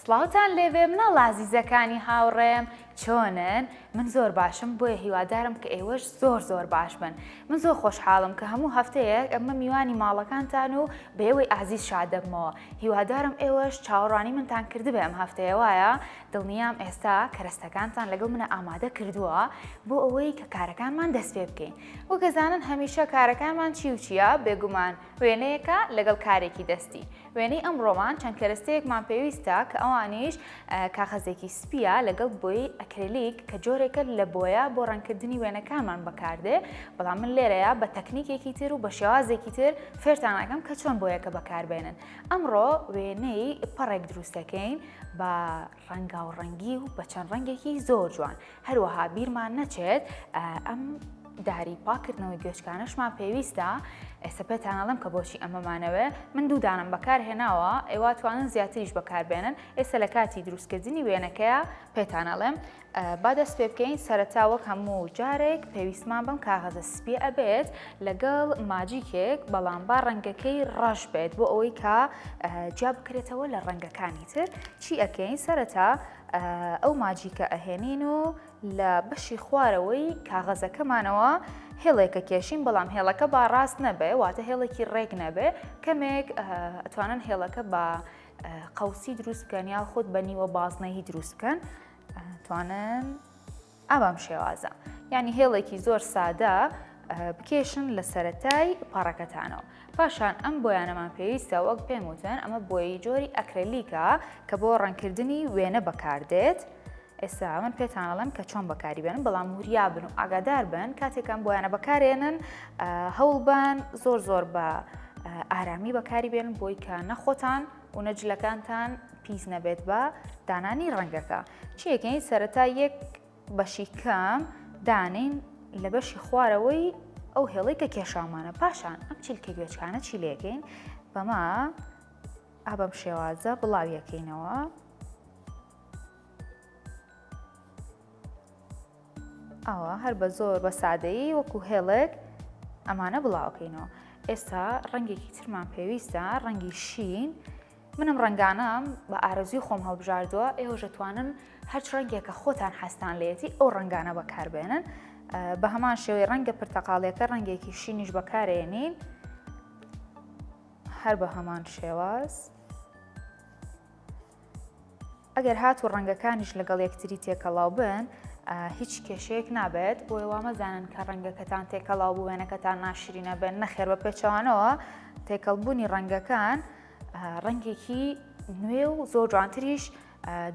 سڵاوتان لێبێ منەڵ عەزیزەکانی هاوڕێم چۆنن؟ من زۆر باشم بۆیە هیوادارم کە ئێوەش زۆر باش بن. من زۆر خۆشحاڵم کە هەموو هەفتەیەک ئەمە میوانی ماڵەکانتان و بەیەوەی ئازیز شادەبمەوە. هیوادارم ئێوەش چاوەڕانی منتان کردبێ ئەم هەفتەیە وایە دڵنیام ئێستا کەرەستەکانتان لەگەڵ منە ئامادە کردووە بۆ ئەوەی کە کارەکانمان دەست پێ بکەین. وەگەزانن هەمیشە کارەکانمان چی و چیە؟ بێگومان وێنەیەکە لەگەڵ کارێکی دەستی. وێنەی ئەمڕۆمان چەند کەرەستەیەکمان پێویستە کە ئەوانیش کاغەزێکی سپیە لەگەڵ بۆی ئەکرێلیک کە جۆرێکە لە بۆیە بۆ ڕەنکردنی وێنەکانمان بەکاردێ. بەڵام من لێرەیە بە تەکنیکێکی تر و بە شێوازێکی تر فێرتانەکەم کە چۆن بۆیەکە بەکاربێنن. ئەمڕۆ وێنەی پەڕێک دروستەکەین بە ڕەنگا و ڕەنگی و بە چەند ڕەنگێکی زۆر جوان. هەروەها بیرمان نەچێت ئەم داری پاکردنەوەی گوێچکانەشمان پێویستە. ئێستا پێتانەڵم کە بۆچی ئەمەمانەوێ من دوودانم بەکارهێناوە ئێوە توانن زیاتریش بەکاربێنن. ئێستا لە کاتی دروستکردنی وێنەکەیە پێتانەڵێم با دەست پێ بکەین. سەرەتا وەک هەموو جارێک پێویستمان بەم کاغەزە سپی ئەبێت لەگەڵ ماجیکێک، بەڵام با ڕەنگەکەی ڕەش بێت بۆ ئەوەی کە جیا بکرێتەوە لە ڕەنگەکانی تر. چی ئەکەین؟ سەرەتا ئەو ماجیکە ئەهێنین و لە بەشی خوارەوەی کاغەزەکەمانەوە هێڵێکە کێشین، بەڵام هێڵەکە با ڕاست نەبێ، واتە هێڵێکی ڕێک نەبێ. کەمێک ئەتوانن هێڵەکە بە قەوسی دروست بکەن یا خۆت بە نیوە بازنەهی دروست بکەن. توانن ئەبەم شێوازە، یعنی هێڵێکی زۆر سادە بکێشن لە سەرەتای پەڕەکەتانەوە. پاشان ئەم بۆیانەمان پێویستە وەک پێم وتن ئەمە بۆیی جۆری ئەکرێلیکە کە بۆ ڕەنکردنی وێنە بەکاردێت. ئێستا من پێتانەڵم کە چۆن بەکاری بێنن، بەڵام وریا بن و ئاگادار بن کاتێکم بۆیانە بەکارێنن هەوڵ بن زۆر بە ئارامی بەکاری بێنن بۆی کە نەخۆتان و نەجلەکانتان پیس نەبێت بە دانانی ڕەنگەکە. چیەکەین؟ سەرەتا یەک بەشی کەم دانین لە بەشی خوارەوەی ئەو هێڵەی کە کێشامانە. پاشان ئەم چیلکە گوێچکانە چی لێکەین؟ بەما ئابەم شێوازە بڵاویەکەینەوە. ئەوە هەر بە زۆر بە سادەیی وەکو هێڵێک ئەمانە بڵاوکەینەوە. ئێستا ڕەنگێکی ترمان پێویستە، ڕەنگی شین. منم ڕەنگانەم بە ئارەزوی خۆم هەڵبژاردووە. ئێوەش دەتوانن هەر ڕەنگێکە خۆتان حەستان لێتی ئەو ڕەنگانە بەکاربێنن. بە هەمان شێوەی ڕەنگە پرتەقاڵیەکە ڕەنگێکی شینیش بەکارێنین هەر بە هەمان شێواز. ئەگەر هات و ڕەنگەکانیش لەگەڵ یەکتری تێکەڵاو بن هیچ کێشەیەک نابێت بۆ ئێوە مەزانن کە ڕەنگەکەتان تێکەڵاو بوو وێنەکەتان ناشرینە بێن. نەخێر بە پێچەوانەوە تێکەڵبوونی ڕەنگەکان ڕەنگێکی نوێ و زۆر جوانتریش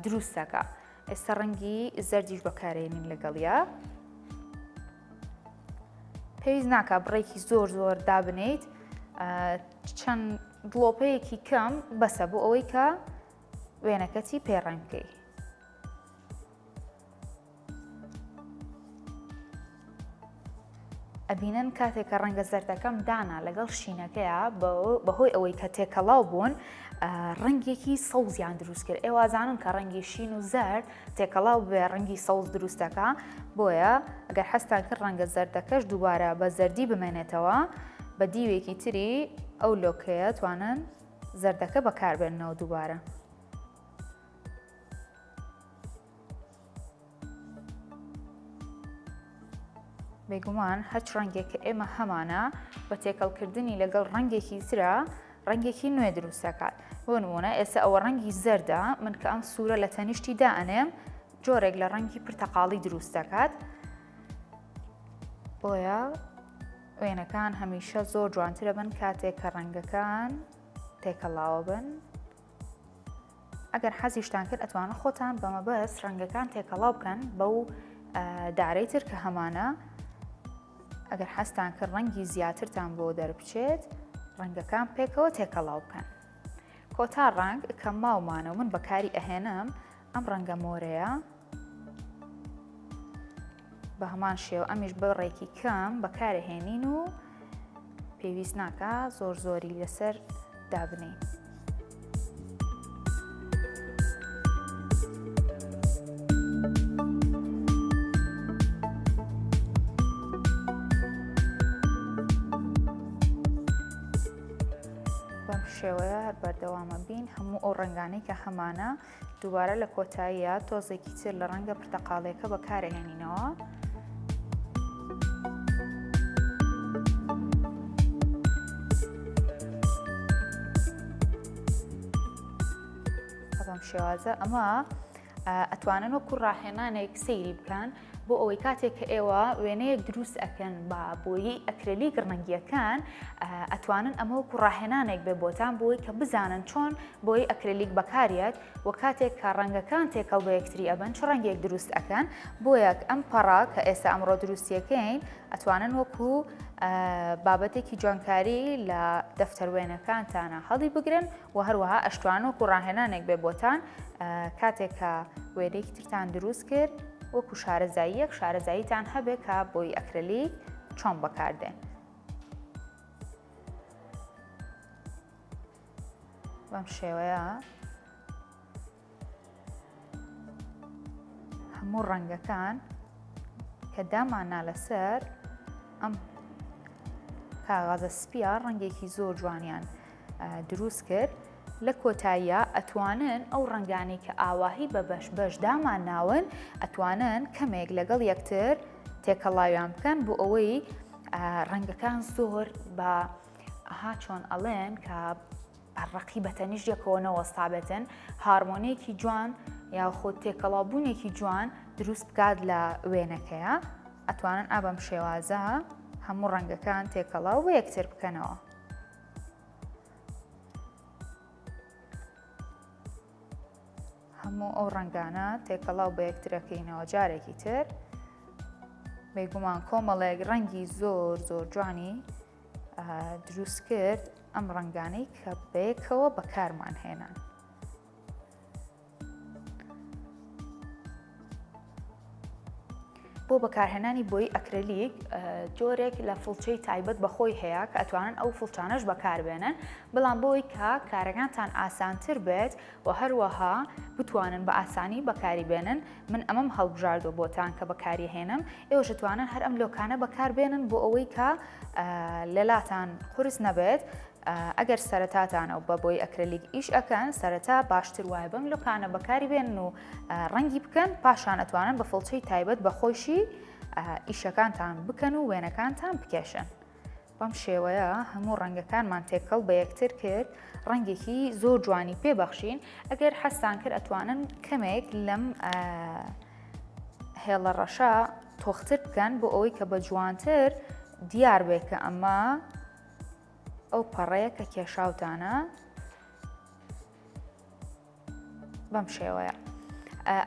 دروستەکە. ئێستا ڕەنگی زەردیش بەکارێنین لەگەڵیا. پێویست ناکە بڕێکی زۆر دابنیت، چەند گڵۆپەیەکی کەم بەسە بۆ ئەوەی کە وێنەکەتی پێڕەنگ بکەی. ئەبینن کاتێککە ڕەنگە زەردەکەم دانا لەگەڵ شینەکەیە بەهۆی ئەوەی کە تێکەڵاو بوون ڕەنگێکی سەوزیان دروست کرد. ئێوازانن کە ڕەنگی شین و زەرد تێکەڵاو بێ ڕەنگی سەوز دروستەکە. بۆیە ئەگەر حەستان کرد ڕەنگە زەردەکەش دووبارە بە زەردی بمێنێتەوە بە دیوێکی تری ئەو لۆکەیە توانن زەردەکە بەکاربێنەوە دووبارە. بێگومان هەچ ڕەنگێک کە ئێمە هەمانە بە تێکەڵکردنی لەگەڵ ڕەنگێکی ترە ڕەنگێکی نوێ دروستەکات. بۆ نمونە ئێستا ئەوە ڕەنگی زەردە، من کە ئەم سوورە لە تەنیشتی دائەنێم جۆرێک لە ڕەنگی پرتەقاڵی دروست دەکات. بۆیە وێنەکان هەمیشە زۆر جوانترە بن کاتێک کە ڕەنگەکان تێکەڵاوە بن. ئەگەر حەزیشتان کرد ئەتوانە خۆتان بەمەبەست ڕەنگەکان تێکەڵاو بکەن بەو دارەی تر کە هەمانە. ئەگەر حەستان کرد ڕەنگی زیاترتان بۆ دەربچێت ڕەنگەکان پێکەوە تێکەڵاو بکەن. کۆتا ڕەنگ کە ماومانە و من بەکاری ئەهێنم ئەم ڕەنگە مۆرەیە. بە هەمان شێوە ئەمیش بە ڕێکی کەم بەکارهێنین و پێویست ناکە زۆری لەسەر دابنین. بەم شێوەیە هەر بەردەوامە بین هەموو ئەو ڕەنگانەی کە هەمانە دووبارە لە کۆتاییە تۆزێکی تر لە ڕەنگە پرتەقاڵیەکە بەکارهێنینەوە. بەم شێوازە ئەمە ئەتوانن وەکو ڕاهێنانێک سەیری بکەن بۆ ئەوەی کاتێک کە ئێوە وێنەیەک دروست ئەکەن بە بۆیی ئەکرێلیک ڕەنگیەکان ئەتوانن ئەمە وەکو ڕاهێنانێک بێ بۆتان بۆی کە بزانن چۆن بۆی ئەکرێلیک بەکارێت و کاتێک کە ڕەنگەکان تێکەڵ بە یەکتری ئەبن چ ڕەنگێک دروست ئەکەن بۆ یەک ئەم پەڕا کە ئێستا ئەمڕۆ دروستیەکەین ئەتوانن وەکو بابەتێکی جوانکاری لە دەفتەر وێنەکانتانە هەڵی بگرن و هەروەها ئەشتوانن وەکو ڕاهێنانێک بێ بۆتان کاتێک کە وێنەیەکی ترتان دروست کرد وەکو شارەزاییەک شارەزاییتان هەبێت کە بۆی ئەکرێلیک چۆن بەکاردێن. بەم شێوەیە هەموو ڕەنگەکان کە دامانا لەسەر ئەم کاغەزە سپیە ڕەنگێکی زۆر جوانیان دروست کرد لە کۆتاییە ئەتوانن ئەو ڕەنگانی کە ئاواهی بە بەش دامان ناون ئەتوانن کەمێک لەگەڵ یەکتر تێکەڵاویان بکەن بۆ ئەوەی ڕەنگەکان زۆر بە چۆن ئەڵێن کە ڕقی بەتەنیش یەکەوە وەستابێتن هارمۆنیەکی جوان یاخۆ تێکەڵاوبوونێکی جوان دروست بکات لە وێنەکەیە ئەتوانن بەم شێوازە هەموو ڕەنگەکان تێکەڵاو بە یەکتر بکەنەوە. هەموو ئەو ڕەنگانە تێکەڵاو بە یەکترەکەینەوە جارێکی تر بێگومان کۆمەڵێک ڕەنگی زۆر زۆر جوانی دروست کرد ئەم ڕەنگانەی کە بەیەکەوە بەکارمان هێنان. بۆ بەکارهێنانی بۆی ئەکرێلیک جۆرێک لە فڵچەی تایبەت بەخۆی هەیە کە ئەتوانن ئەو فڵچانەش بەکاربێنن بەڵام بۆی کە کارەکانتان ئاسانتر بێت و هەروەها بتوانن بە ئاسانی بەکاری بێنن من ئەمەم هەڵبژاردۆ بۆتان کە بەکاری هێنم ئێوەش دەتوانن هەر ئەم لۆکانە بەکاربێنن بۆ ئەوەی کە لەلاتان قورس نەبێت ئەگەر سەرەتاتانە و بە بۆی ئەکرێلیک ئیش ئەکەن سەرەتا باشتر وایە بەم لۆکانە بەکاری بێنن و ڕەنگی بکەن پاشان ئەتوانن بە فڵچەی تایبەت بەخۆشی ئیشەکانتان بکەن و وێنەکانتان بکێشن. بەم شێوەیە هەموو ڕەنگەکانمان تێکەڵ بە یەکتر کرد ڕەنگێکی زۆر جوانی پێبەخشین ئەگەر حەستان کرد ئەتوانن کەمێک لەم هێڵە ڕەشە تۆختر بکەن بۆ ئەوەی کە بە جوانتر دیار بێت کە ئەمە ئەو پەڕەیە کە کێشاوتانە بەم شێوەیە.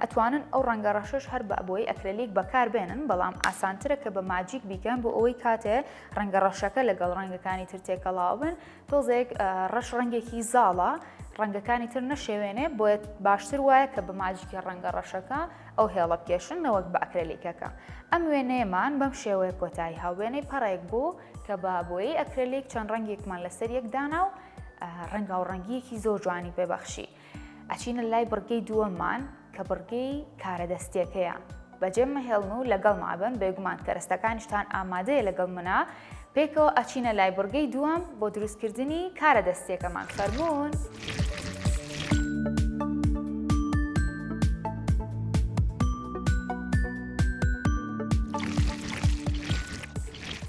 ئەتوانن ئەو ڕەنگە ڕەشش هەر بە بۆی ئەکرێلیک بەکاربێنن بەڵام ئاسانترە کە بە ماجیک بیکەن بۆ ئەوەی کاتێ ڕەنگە ڕەشەکە لەگەڵ ڕەنگەکانی تر تێکەڵاو بن تۆزێک ڕەش ڕەنگێکی زاڵە ڕەنگەکانی تر نەشێوێنێ بۆیە باشتر وایە کە بە ماجیکی ڕەنگە ڕەشەکە ئەو هێڵە بکێشن نەوەک بە ئەکرێلیکەکە. ئەم وێنەیەمان بەم شێوەیە کۆتایی هاوێنەی پەڕێک بوو کە بە بۆیی ئەکرێلیک چەند ڕەنگێکمان لەسەر یەکدانا و ڕەنگە و ڕەنگیەکی زۆر جوانی پێبەخشی. ئەچینە لای بڕگەی دووەممان کە بڕگەی کارەدەستیەکەیە بەجێمە هێڵن و لەگەڵ مابن بێگومان کەرەستەکانیشتان ئامادەیە لەگەڵ منە پێکەوە ئەچینە لای بڕگەی دووەم بۆ دروستکردنی کارەدەستیەکەمان فەرموون.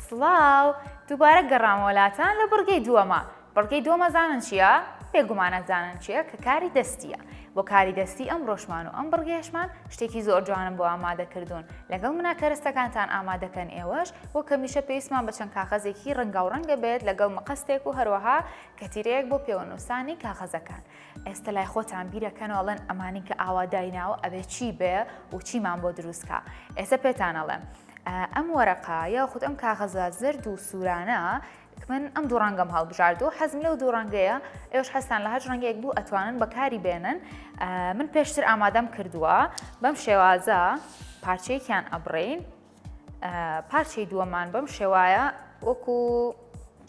سڵاو دووبارە گەڕامۆلاتان لە بڕگەی دووەمە. بڕگەی دووەمە زانن چییە؟ پێگومانە زانن چییە کە کاری دەستیە. بۆ کاری دەستی ئەم ڕۆژمان و ئەم بڕگەیشمان شتێکی زۆر جوانم بۆ ئامادەکردوون لەگەڵ منە کەرەستەکانتان ئامادەکەن ئێوەش بۆ کەمیشە پێویستمان بە چەند کاغەزێکی ڕەنگا و ڕەنگە بێت لەگەڵ مەقەستێک و هەروەها کەتیرەیەک بۆ پێوەنووسانی کاغەزەکان. ئێستا لای خۆتان بیرەکەنەوەڵێن ئەمانی کە ئاوادای ناوە ئەبێ چی بێ و چیمان بۆ دروستکە. ئێستا پێتانەڵێم ئەم وەرەقا یاخود ئەم کاغەزە زرد و سوورانە من ئەم دوو ڕەنگەم هەڵبژاردو حەزم لەو دوو ڕەنگەیە ئێوەش هەستان لە هەر ڕەنگێک بوو ئەتوانن بەکاری بێنن. من پێشتر ئامادەم کردووە بەم شێوازە پارچەیەکیان ئەبڕین پارچەی دووەمان بەم شێوایە وەکو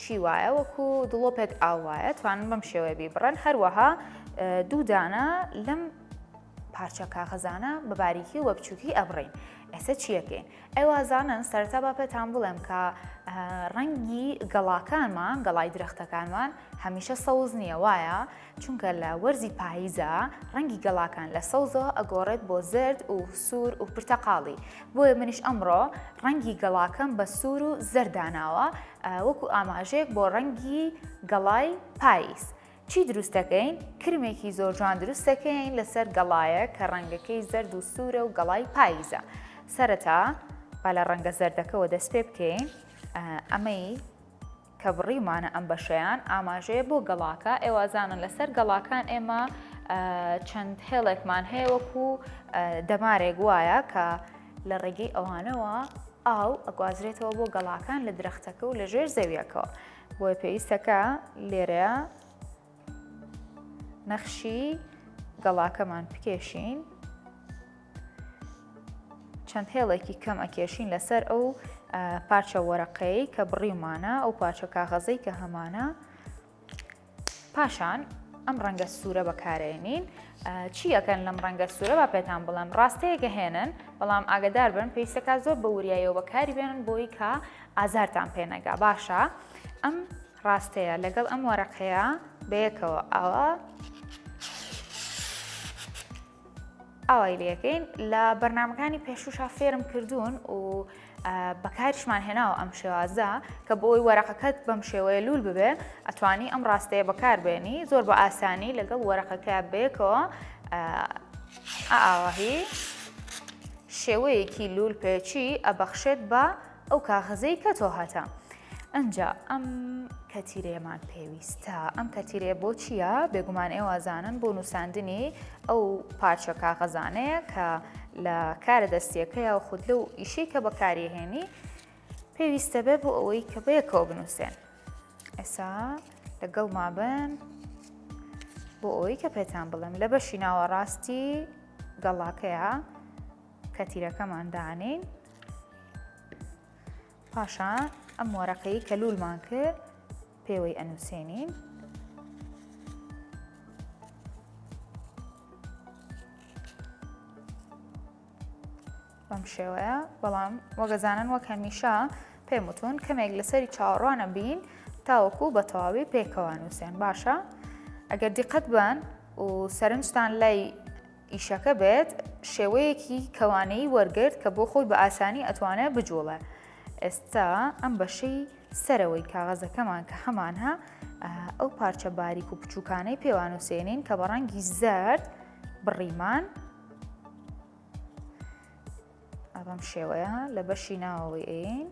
چی وایە وەکو دڵۆپێک ئاوایە توانن بەم شێوەیە بیبڕن هەروەها دوو دانە لەم پارچە کاغەزانە بە باریکی و بە بچووکی ئەبڕین. ئێستا چیەکەین؟ ئەوازانن سەرەتا با پێتان بڵێم کە ڕەنگی گەڵاکانمان گەڵای درەختەکانمان هەمیشە سەوز نییە وایە چونکە لە وەرزی پاییزە ڕەنگی گەڵاکان لە سەوزەوە ئەگۆڕێت بۆ زرد و سوور و پرتەقاڵی بۆیە منیش ئەمڕۆ ڕەنگی گەڵاکەم بە سوور و زەرداناوە وەکو ئاماژەیەک بۆ ڕەنگی گەڵای پاییز. چی دروستەکەین؟ کرمێکی زۆر جوان دروستەکەین لەسەر گەڵایە کە ڕەنگەکەی زەرد و سوورە و گەڵای پاییزە. سەرەتا با لە ڕەنگە زەردەکەەوە دەست پێ بکەین ئەمەی کە بڕیمانە ئەم بەشەیان ئاماژەیە بۆ گەڵاکە ئێوازانن لەسەر گەڵاکان ئێمە چەند هێڵێکمان هەیە وەکو دەمارێک وایە کە لە ڕێگەی ئەوانەوە ئاو ئەگوازرێتەوە بۆ گەڵاکان لە درەختەکە و لە ژێر زەویەکەوە بۆیە پێویستەکە لێرەیە نەخشی گەڵاکەمان بکێشین چەند هێڵێکی کەم ئەکێشین لەسەر ئەو پارچە وەرەقەی کە بڕیمانە ئەو پارچە کاغەزەی کە هەمانە پاشان ئەم ڕەنگە سوورە بەکارێنین چی ئەکەن لەم ڕەنگە سوورە با پێتان بڵێم ڕاستەیەکە هێنن بەڵام ئاگدار بن پێویستەکە زۆر بە وریایەوە بەکاری بێنن بۆی کە ئازارتان پێنەگا باشە ئەم ڕاستەیە لەگەڵ ئەم وەرەقەیە بەیەکەوە ئەوەی لەکەین لە بەرنامەکانی پێشوشا فێرم کردوون و بەکاریشمان هێناوە ئەم شێوازە کە بۆی وەرەقەکەت بەم شێوەیە لول ببێ ئەتوانی ئەم ڕاستەیە بەکاربێنی زۆر بە ئاسانی لەگەڵ وەرەقەکە بێکەوە ئاواهی شێوەیەکی لول پێچی ئەبەخشێت بە ئەو کاغەزەی کە تۆ هاتە. ئەنجا ئەم کەتیرەیەمان پێویستە ئەم کەتیرەیە بۆ چییە؟ بێگومان ئێوازانن بۆ نووساندنی ئەو پارچە کاغەزانەیە کە لە کارە دەستیەکەیە و خودلە و ئیشەی کە بەکاریهێنی پێویستە بێ بۆ ئەوەی کە بەیەکەوە بنووسێن. ئێستا لەگەڵ مابن بۆ ئەوەی کە پێتان بڵێم لە بەشی ناوەڕاستی گەڵاکەیە کەتیرەکەمان دانین پاشان ئەم وەرەقەی کە لولمان کرد پێوەی ئەنووسێنین بەم شێوەیە بەڵام وەگەزانن وەک هەمیشە پێم وتون کەمێک لەسەری چاوەڕوانە بین تاوەکو بە تەواوی پێکەوە نووسێن باشە ئەگەر دیقەت بن و سەرنجتان لای ئیشەکە بێت شێوەیەکی کەوانەی وەرگرت کە بۆ خۆی بە ئاسانی ئەتوانێت بجوڵێ. ئێستا ئەم بەشەی سەرەوەی کاغەزەکەمان کە هەمانها ئەو پارچە باریک و بچووکانەی پێوانووسێنین کە بە ڕەنگی زەرد بڕیمان بەم شێوەیە لە بەشی ناوەوەی ئەین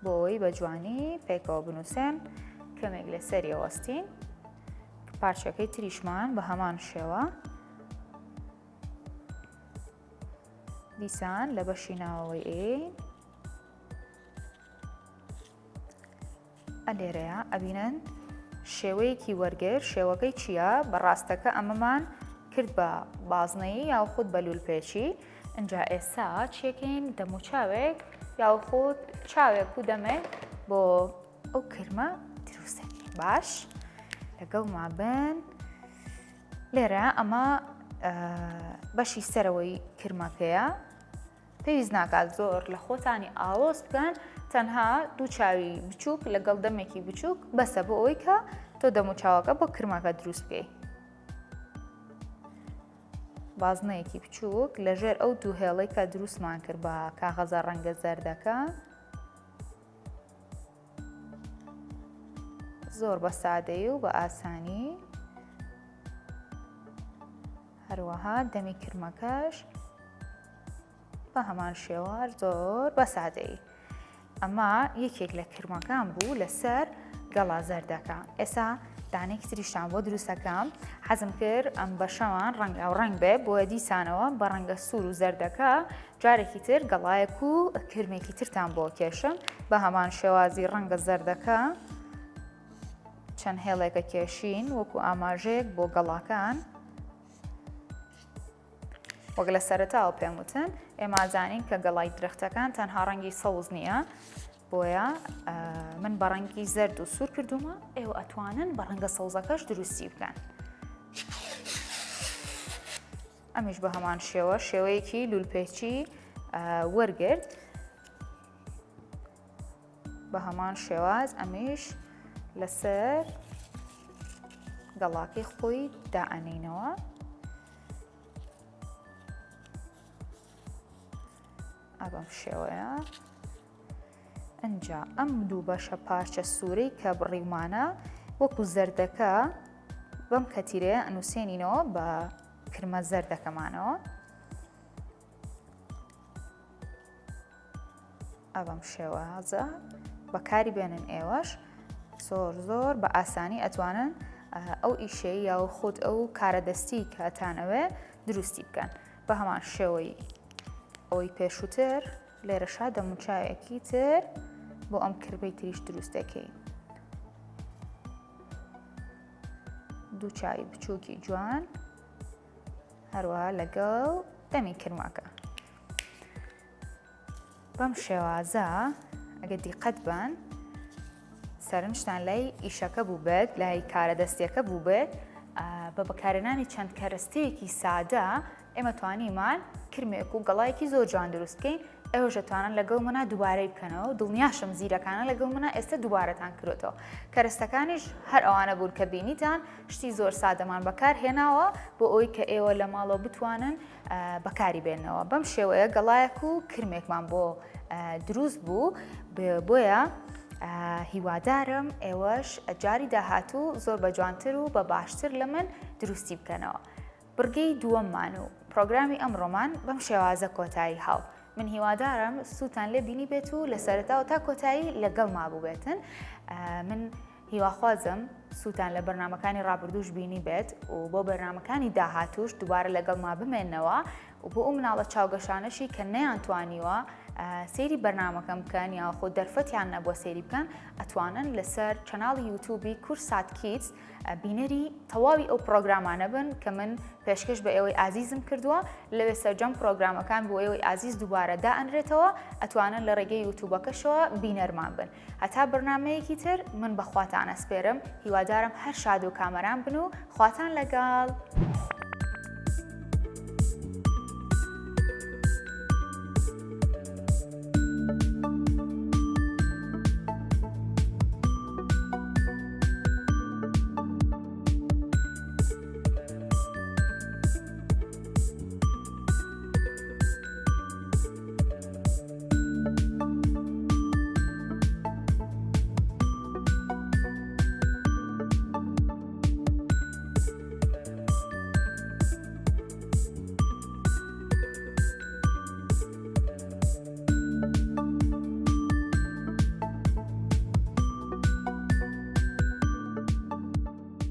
بۆ ئەوەی بە جوانی پێکەوە بنووسێن کەمێک لەسەری ئەوەستین پارچەکەی تریشمان بە هەمان شێوە دیسان لە بەشی ناوەوەی ئەین ئەلێرەیە ئەبینن شێوەیەکی وەرگر شێوەکەی چییە؟ بەڕاستەکە ئەمەمان کرد بە بازنەیی یاخود بە لولپێچی ئەنجا ئێستا چیەکەین دەموچاوێک یاخود چاوێک و دەمێک بۆ ئەو کرمە دروستەکەین باش لەگەڵ مابن لێرە ئەمە بەشی سەرەوەی کرمەکەیە پێویست ناکات زۆر لە خۆتانی ئاڵۆز بکەن تەنها دوو چاوی بچووک لەگەڵ دەمێکی بچووک بەسە بۆ ئەوەی کە تۆ دەموچاوەکە بۆ کرمەکە دروست بکەی بازنەیەکی بچووک لەژێر ئەو دوو هێڵەی کە دروستمان کرد بە کاغەزە ڕەنگە زەردەکە زۆر بە سادەیی و بە ئاسانی هەروەها دەمی کرمەکەش بە هەمان شێوە زۆر بە سادەیی ئەمە یەکێک لە کرمەکان بوو لەسەر گەڵا زەردەکە. ئێستا دانێکی تریشتان بۆ دروستەکەم حەزم کرد ئەم بەشەمان ڕەنگ بێ بۆیە دیسانەوە بە ڕەنگە سوور و زەردەکە جارێکی تر گەڵایەک و کرمێکی ترتان بۆ کێشم بە هەمان شێوازی ڕەنگە زەردەکە چەند هێڵێکە کێشین وەکو ئاماژەیەک بۆ گەڵاکان وەک لە سەرەتاوە پێم وتن ئێمە زانین کە گەڵای درەختەکان تەنها ڕەنگی سەوز نییە بۆیە من بە ڕەنگی زەرد و سوور کردومە ئێوە ئەتوانن بە ڕەنگە سەوزەکەش دروستی بکەن ئەمیش بە هەمان شێوە شێوەیەکی لولپێچی وەرگرت بە هەمان شێواز ئەمیش لەسەر گەڵاکەی خۆی دائەنینەوە. بەم شێوەیە ئەنجا ئەم دوو بەشە پارچە سوورەی کە بڕیمانە وەکو زەردەکە بەم کەتیرەیە ئەنووسێنینەوە بە کرمە زەردەکەمانەوە. ئەبەم شێوازە بەکاری بێنن ئێوەش زۆر بە ئاسانی ئەتوانن ئەو ئیشەی یاوە خۆت ئەو کارەدەستی کە ئەتانەوێ دروستی بکەن. بە هەمان شێوەی ئەوەی پێشووتر لێرەشا دەموچاوێکی تر بۆ ئەم کربەی تریش دروست دەکەین. دوو چاوی بچووکی جوان هەروەها لەگەڵ دەمی کرماکە. بەم شێوازە ئەگە دیقەت بن سەرنجتان لای ئیشەکە بوو بێت، لای کارەدەستیەکە بوو بێت، بە بەکارهێنانی چەند کەرەستەیەکی سادە ئێمە توانیمان کرمێک و گەڵایەکی زۆر جوان دروست بکەین. ئێوەش دەتوانن لەگەڵ منە دووبارەی بکەنەوە و دڵنیاشم زیرەکانە لەگەڵ منە ئێستا دووبارەتان کردوێتەوە. کەرەستەکانیش هەر ئەوانە بوون کە بینیتان شتی زۆر سادەمان بەکارهێناوە بۆ ئەوەی کە ئێوە لە ماڵەوە بتوانن بەکاری بێنەوە. بەم شێوەیە گەڵایەک و کرمێکمان بۆ دروست بوو. بۆیە هیوادارم ئێوەش جاری داهاتوو زۆر بە جوانتر و بە باشتر لە من دروستی بکەنەوە. بڕگەی دووەممان و پرۆگرامی ئەمڕۆمان بەم شێوازە کۆتایی هاو. من هیوادارم سووتان لێ بینی بێت و لە سەرەتاوە تا کۆتایی لەگەڵ مابوو بێتن. من هیواخوازم سووتان لە بەرنامەکانی ڕابردووش بینی بێت و بۆ بەرنامەکانی داهاتووش دووبارە لەگەڵ ما بمێنەوە و بۆ ئەو مناڵە چاوگەشانەشی کە نەیانتوانیوە سەیری بەرنامەکەم بکەن یا خۆ دەرفەتیان نەبووە سەیری بکەن ئەتوانن لەسەر چەناڵی یوتیوبی کورسات کیدز بینەری تەواوی ئەو پرۆگرامانە بن کە من پێشکەش بە ئێوەی ئازیزم کردووە. لەوێ سەرجەم پرۆگرامەکان بۆ ئێوەی ئازیز دووبارە دائەنرێتەوە ئەتوانن لە ڕێگەی یوتیوبەکەشەوە بینەرمان بن. هەتا بەرنامەیەکی تر من بە خواتان ئەسپێرم. هیوادارم هەر شاد و کامەران بن و خواتان لەگەڵ.